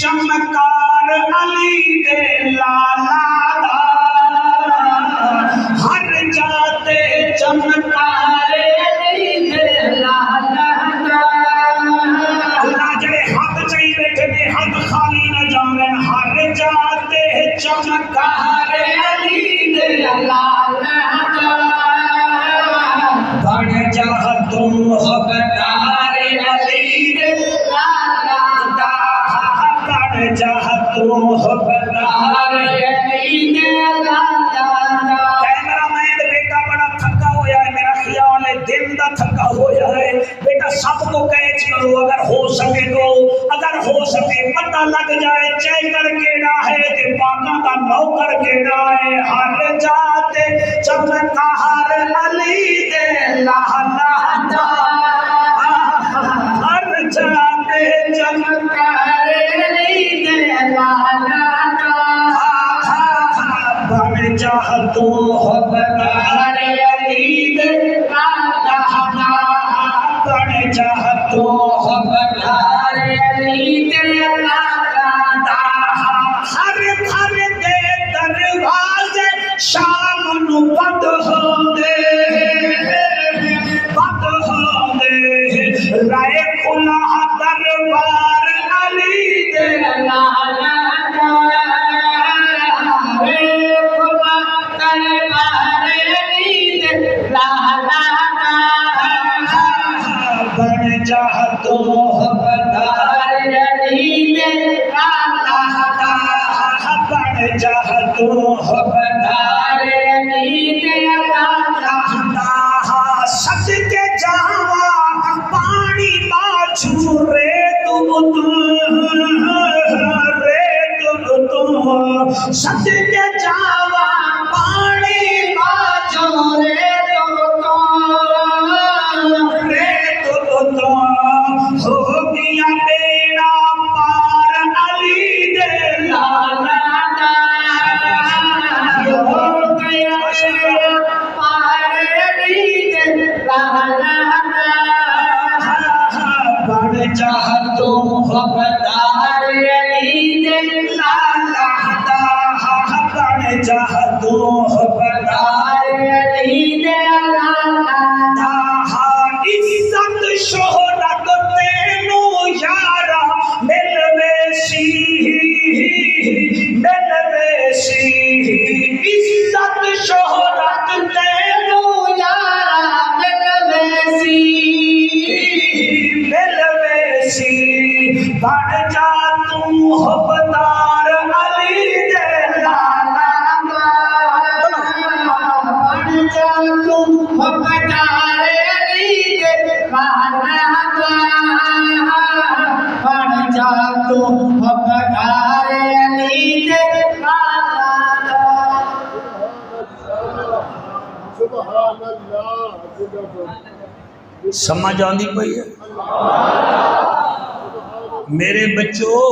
चमकार अली दे लाला दा हर जाते चमकार अली दे लाला दा अल्लाह जड़े हाथ चाहिए बैठे ने हाथ खाली न जावे हर जाते चमकार अली दे लाला दा बढ़ जा तुम हो बदार अली दे लाला दा बढ़ जा तुम हो बदार अली दे लाला दा कैमरामैन बेटा बड़ा थका होया है मेरा ख्याल है दिन दा थका होया है बेटा सबको कैच करो अगर हो सके तो अगर हो सके पता लग जाए चैकर केड़ा है ते पाका का नौकर केड़ा है हर जाते चमकार अली दे लाला दा हर जाते चमकार अली दे लाला दा बन जा तू हो बदार अली दे लाला दा बन जा तू हो बदार अली दे लाला दा हर घर दे दरवाजे शाम नु बंद होंदे राय खुला दरबार अली दे लाला दा रे खुला दरबार अली दे लाला दा बन जा तू हो बदार अली दे लाला दा बन जा तू हो बदार अली दे लाला दा सच के जावा पानी बाजू रे तुम सच के जावा पानी बाजू रे तुम हो गया बेड़ा पार अली दे लाला दा हो गया पार अली दे लाला दा बन जा तुम हो बदार अली दे लाला दा बन जा तुम हो बदार अली दे लाला दा इज्जत शोहरत तेनू यारा मिलवेसी इज्जत शोहरत तेनू यारा मिलवेसी बन जा तू हो बदार अली दे लाला दा बन जा तू हो बदार अली दे लाला दा बन जा तू हो बदार अली दे लाला दा सुभान अल्लाह समझ आंदी पई है मेरे बच्चों।